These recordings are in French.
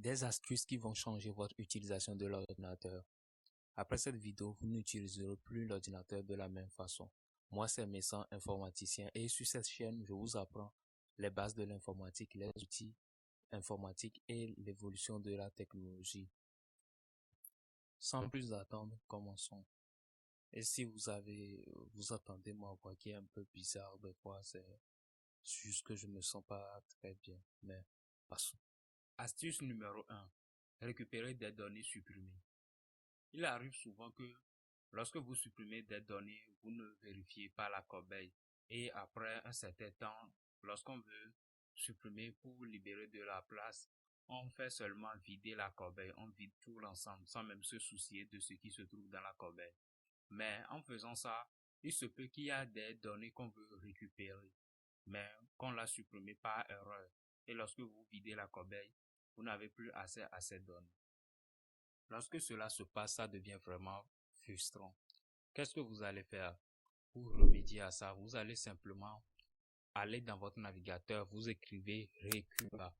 Des astuces qui vont changer votre utilisation de l'ordinateur. Après cette vidéo, vous n'utiliserez plus l'ordinateur de la même façon. Moi, c'est Messan, informaticien, et sur cette chaîne, je vous apprends les bases de l'informatique, les outils informatiques et l'évolution de la technologie. Sans plus attendre, commençons. Et si vous entendez ma voix qui est un peu bizarre des fois, c'est juste que je me sens pas très bien, mais passons. Astuce numéro 1. Récupérer des données supprimées. Il arrive souvent que lorsque vous supprimez des données, vous ne vérifiez pas la corbeille et après un certain temps, lorsqu'on veut supprimer pour libérer de la place, on fait seulement vider la corbeille, on vide tout l'ensemble sans même se soucier de ce qui se trouve dans la corbeille. Mais en faisant ça, il se peut qu'il y a des données qu'on veut récupérer, mais qu'on l'a supprimé par erreur. Et lorsque vous videz la corbeille, vous n'avez plus accès à ces données. Lorsque cela se passe, ça devient vraiment frustrant. Qu'est-ce que vous allez faire pour remédier à ça? Vous allez simplement aller dans votre navigateur, vous écrivez Recuva.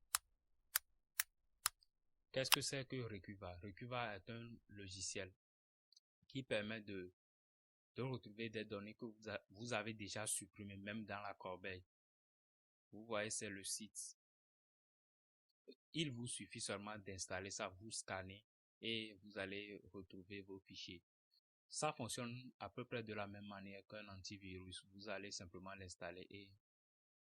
Qu'est-ce que c'est que Recuva? Recuva est un logiciel qui permet de retrouver des données que vous avez déjà supprimées, même dans la corbeille. Vous voyez, c'est le site. Il vous suffit seulement d'installer ça, vous scannez et vous allez retrouver vos fichiers. Ça fonctionne à peu près de la même manière qu'un antivirus. Vous allez simplement l'installer et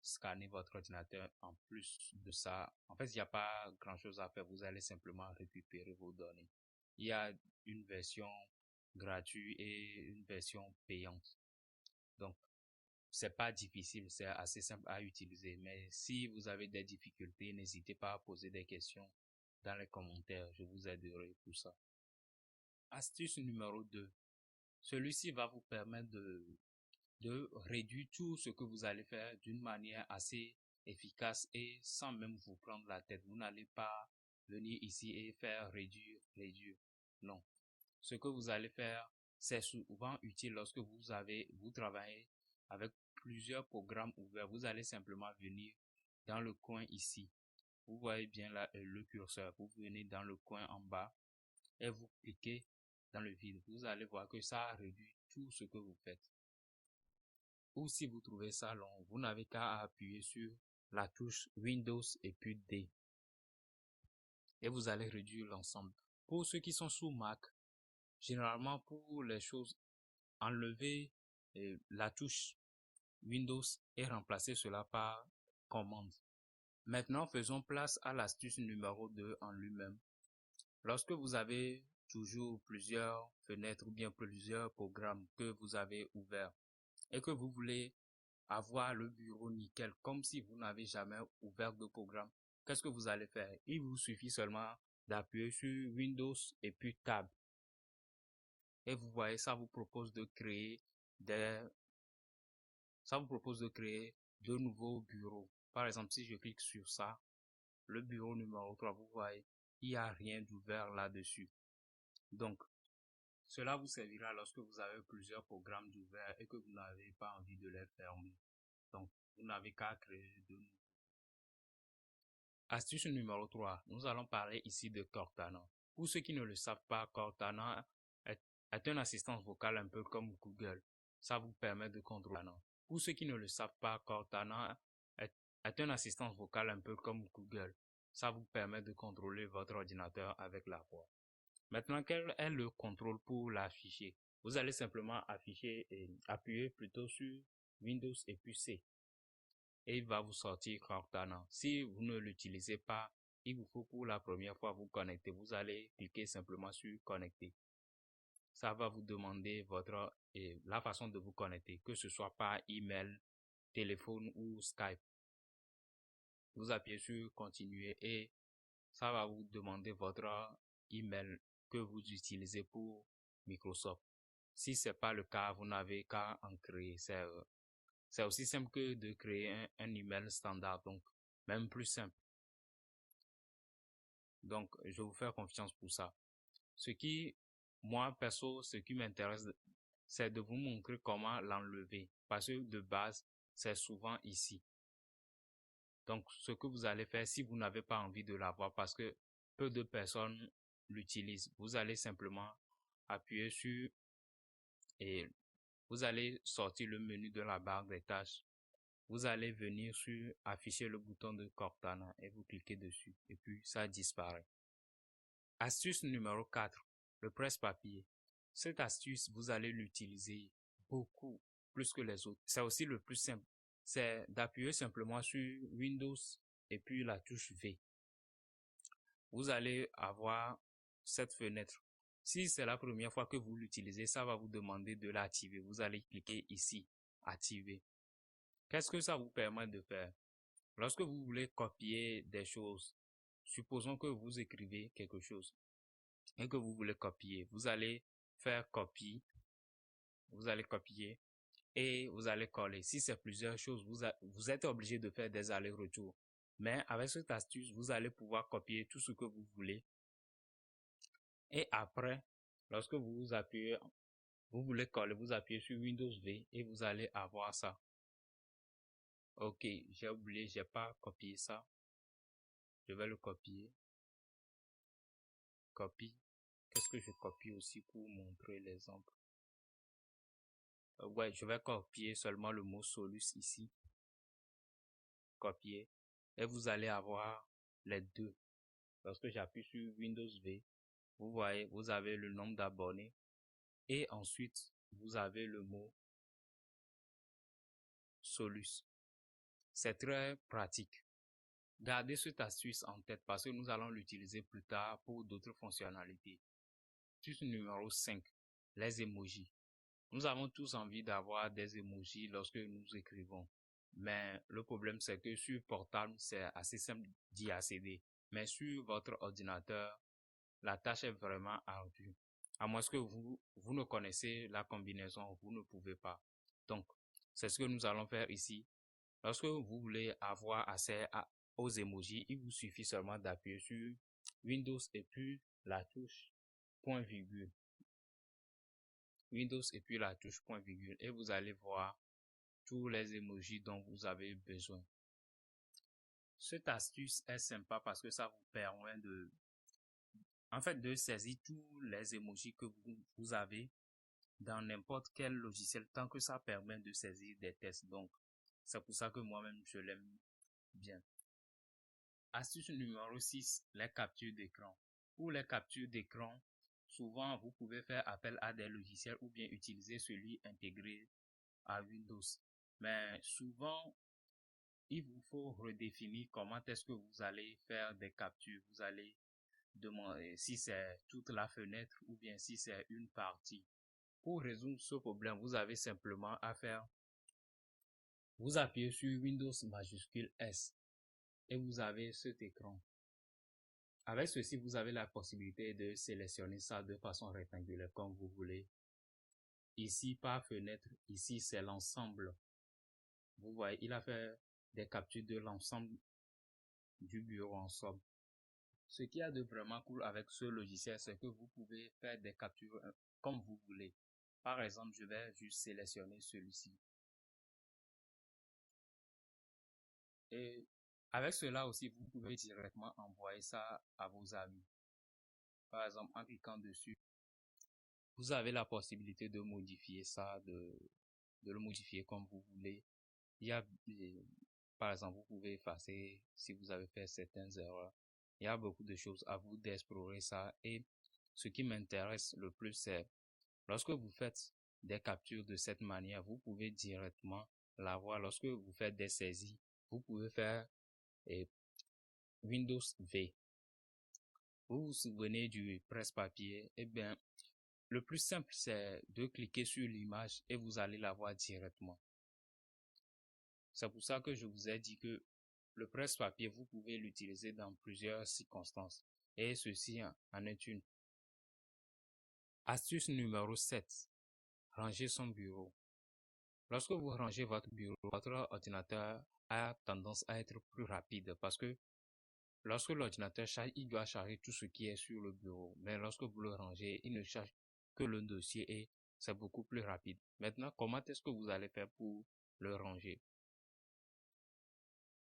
scanner votre ordinateur. En plus de ça, en fait, il n'y a pas grand-chose à faire. Vous allez simplement récupérer vos données. Il y a une version gratuite et une version payante. Donc, c'est pas difficile, c'est assez simple à utiliser. Mais si vous avez des difficultés, n'hésitez pas à poser des questions dans les commentaires. Je vous aiderai pour ça. Astuce numéro 2. Celui-ci va vous permettre de réduire tout ce que vous allez faire d'une manière assez efficace et sans même vous prendre la tête. Vous n'allez pas venir ici et faire réduire. Non. Ce que vous allez faire, c'est souvent utile lorsque vous travaillez avec plusieurs programmes ouverts. Vous allez simplement venir dans le coin ici. Vous voyez bien là le curseur. Vous venez dans le coin en bas et vous cliquez dans le vide. Vous allez voir que ça réduit tout ce que vous faites. Ou si vous trouvez ça long, vous n'avez qu'à appuyer sur la touche Windows et puis D. Et vous allez réduire l'ensemble. Pour ceux qui sont sous Mac, généralement pour les choses, enlever la touche Windows et remplacer cela par commande. Maintenant, faisons place à l'astuce numéro 2 en lui-même. Lorsque vous avez toujours plusieurs fenêtres ou bien plusieurs programmes que vous avez ouverts et que vous voulez avoir le bureau nickel comme si vous n'avez jamais ouvert de programme, qu'est-ce que vous allez faire? Il vous suffit seulement d'appuyer sur Windows et puis Tab. Et vous voyez, ça vous propose de créer de nouveaux bureaux. Par exemple, si je clique sur ça, le bureau numéro 3, vous voyez, il n'y a rien d'ouvert là-dessus. Donc, cela vous servira lorsque vous avez plusieurs programmes d'ouvert et que vous n'avez pas envie de les fermer. Donc, vous n'avez qu'à créer de nouveaux. Astuce numéro 3. Nous allons parler ici de Cortana. Pour ceux qui ne le savent pas, Cortana est une assistance vocale un peu comme Google. Ça vous permet de contrôler. Pour ceux qui ne le savent pas, Cortana est une assistance vocale un peu comme Google. Ça vous permet de contrôler votre ordinateur avec la voix. Maintenant, quel est le contrôle pour l'afficher? Vous allez simplement appuyer plutôt sur Windows et puis C. Et il va vous sortir Cortana. Si vous ne l'utilisez pas, il vous faut pour la première fois vous connecter. Vous allez cliquer simplement sur connecter. Ça va vous demander la façon de vous connecter, que ce soit par email, téléphone ou Skype. Vous appuyez sur continuer et ça va vous demander votre email que vous utilisez pour Microsoft. Si ce n'est pas le cas, vous n'avez qu'à en créer. C'est aussi simple que de créer un email standard, donc même plus simple. Donc, je vous fais confiance pour ça. Moi, perso, ce qui m'intéresse, c'est de vous montrer comment l'enlever. Parce que de base, c'est souvent ici. Donc, ce que vous allez faire, si vous n'avez pas envie de l'avoir, parce que peu de personnes l'utilisent. Vous allez simplement appuyer sur et vous allez sortir le menu de la barre des tâches. Vous allez venir sur afficher le bouton de Cortana et vous cliquez dessus et puis ça disparaît. Astuce numéro 4, le presse-papier. Cette astuce, vous allez l'utiliser beaucoup plus que les autres. C'est aussi le plus simple. C'est d'appuyer simplement sur Windows et puis la touche V. Vous allez avoir cette fenêtre. Si c'est la première fois que vous l'utilisez, ça va vous demander de l'activer. Vous allez cliquer ici, activer. Qu'est-ce que ça vous permet de faire? Lorsque vous voulez copier des choses, supposons que vous écrivez quelque chose et que vous voulez copier, vous allez faire copie, vous allez copier et vous allez coller. Si c'est plusieurs choses, vous êtes obligé de faire des allers-retours. Mais avec cette astuce, vous allez pouvoir copier tout ce que vous voulez. Et après, lorsque vous appuyez, vous voulez coller, vous appuyez sur Windows V et vous allez avoir ça. Ok, j'ai oublié, j'ai pas copié ça. Je vais le copier. Copie. Qu'est-ce que je copie aussi pour montrer l'exemple? Ouais, je vais copier seulement le mot Solus ici. Copier. Et vous allez avoir les deux. Lorsque j'appuie sur Windows V, vous voyez, vous avez le nombre d'abonnés. Et ensuite, vous avez le mot Solus. C'est très pratique. Gardez cette astuce en tête parce que nous allons l'utiliser plus tard pour d'autres fonctionnalités. Astuce numéro 5. Les emojis. Nous avons tous envie d'avoir des emojis lorsque nous écrivons. Mais le problème, c'est que sur portable, c'est assez simple d'y accéder. Mais sur votre ordinateur, la tâche est vraiment ardue. À moins que vous ne connaissez la combinaison, vous ne pouvez pas. Donc, c'est ce que nous allons faire ici. Lorsque vous voulez avoir accès aux emojis, il vous suffit seulement d'appuyer sur Windows et puis la touche point virgule. Windows et puis la touche point virgule et vous allez voir tous les emojis dont vous avez besoin. Cette astuce est sympa parce que ça vous permet de saisir tous les emojis que vous avez dans n'importe quel logiciel tant que ça permet de saisir des textes. Donc, c'est pour ça que moi-même je l'aime bien. Astuce numéro 6, les captures d'écran. Pour les captures d'écran, souvent vous pouvez faire appel à des logiciels ou bien utiliser celui intégré à Windows. Mais souvent, il vous faut redéfinir comment est-ce que vous allez faire des captures. Vous allez demander si c'est toute la fenêtre ou bien si c'est une partie. Pour résoudre ce problème, vous avez simplement à faire, vous appuyez sur Windows majuscule S et vous avez cet écran. Avec ceci, vous avez la possibilité de sélectionner ça de façon rectangulaire comme vous voulez. Ici, par fenêtre, ici c'est l'ensemble. Vous voyez, il a fait des captures de l'ensemble du bureau en somme. Ce qu'il y a de vraiment cool avec ce logiciel, c'est que vous pouvez faire des captures comme vous voulez. Par exemple, je vais juste sélectionner celui-ci. Et avec cela aussi, vous pouvez directement envoyer ça à vos amis. Par exemple, en cliquant dessus, vous avez la possibilité de modifier ça, de le modifier comme vous voulez. Il y a, par exemple, vous pouvez effacer si vous avez fait certaines erreurs. Il y a beaucoup de choses à vous d'explorer ça. Et ce qui m'intéresse le plus, c'est lorsque vous faites des captures de cette manière, vous pouvez directement l'avoir. Lorsque vous faites des saisies, vous pouvez faire Windows V. Vous vous souvenez du presse-papier? Eh bien, le plus simple, c'est de cliquer sur l'image et vous allez la voir directement. C'est pour ça que je vous ai dit que le presse-papier, vous pouvez l'utiliser dans plusieurs circonstances. Et ceci en est une. Astuce numéro 7. Ranger son bureau. Lorsque vous rangez votre bureau, votre ordinateur a tendance à être plus rapide parce que lorsque l'ordinateur charge, il doit charger tout ce qui est sur le bureau. Mais lorsque vous le rangez, il ne charge que le dossier et c'est beaucoup plus rapide. Maintenant, comment est-ce que vous allez faire pour le ranger?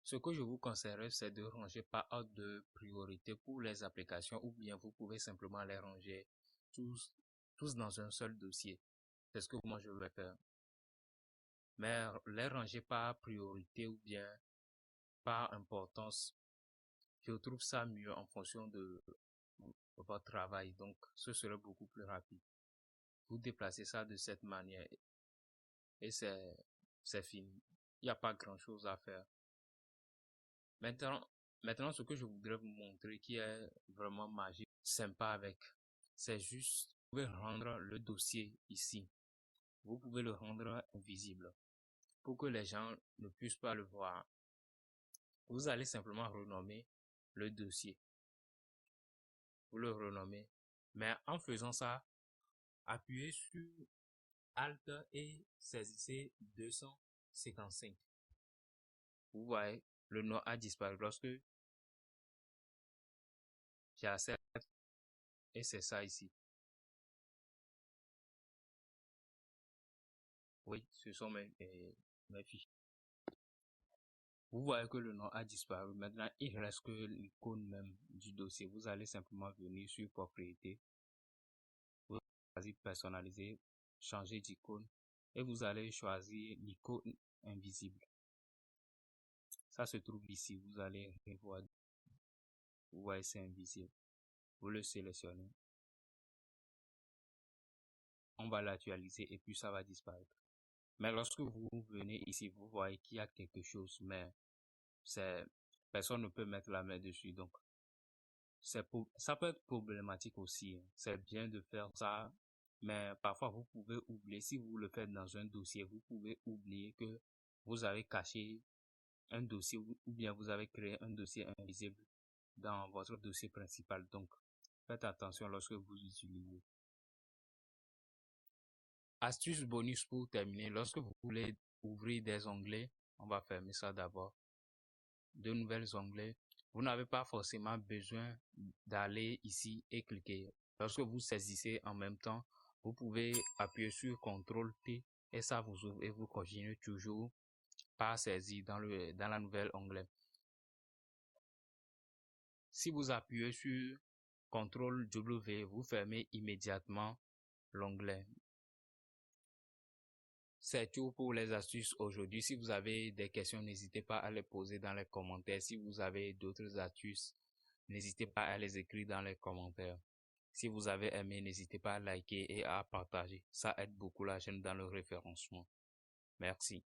Ce que je vous conseillerais, c'est de ranger par ordre de priorité pour les applications ou bien vous pouvez simplement les ranger tous, tous dans un seul dossier. C'est ce que moi je vais faire. Mais les ranger par priorité ou bien par importance, je trouve ça mieux en fonction de votre travail. Donc, ce serait beaucoup plus rapide. Vous déplacez ça de cette manière et c'est fini. Il n'y a pas grand-chose à faire. Maintenant, ce que je voudrais vous montrer qui est vraiment magique, sympa avec, c'est juste, vous pouvez rendre le dossier ici. Vous pouvez le rendre invisible pour que les gens ne puissent pas le voir. Vous allez simplement renommer le dossier. Vous le renommez. Mais en faisant ça, appuyez sur Alt et saisissez 255. Vous voyez, le nom a disparu lorsque j'accepte et c'est ça ici. Oui, ce sont mes fichiers. Vous voyez que le nom a disparu. Maintenant, il reste que l'icône même du dossier. Vous allez simplement venir sur propriété. Vous allez personnaliser, changer d'icône et vous allez choisir l'icône invisible. Ça se trouve ici. Vous allez revoir. Vous voyez, c'est invisible. Vous le sélectionnez. On va l'actualiser et puis ça va disparaître. Mais lorsque vous venez ici, vous voyez qu'il y a quelque chose, mais personne ne peut mettre la main dessus. Donc, ça peut être problématique aussi. C'est bien de faire ça, mais parfois vous pouvez oublier. Si vous le faites dans un dossier, vous pouvez oublier que vous avez caché un dossier ou bien vous avez créé un dossier invisible dans votre dossier principal. Donc, faites attention lorsque vous utilisez. Astuce bonus pour terminer. Lorsque vous voulez ouvrir des onglets, on va fermer ça d'abord. De nouvelles onglets. Vous n'avez pas forcément besoin d'aller ici et cliquer. Lorsque vous saisissez en même temps, vous pouvez appuyer sur CTRL-T et ça vous ouvre et vous continuez toujours par saisir dans la nouvelle onglet. Si vous appuyez sur CTRL-W, vous fermez immédiatement l'onglet. C'est tout pour les astuces aujourd'hui. Si vous avez des questions, n'hésitez pas à les poser dans les commentaires. Si vous avez d'autres astuces, n'hésitez pas à les écrire dans les commentaires. Si vous avez aimé, n'hésitez pas à liker et à partager. Ça aide beaucoup la chaîne dans le référencement. Merci.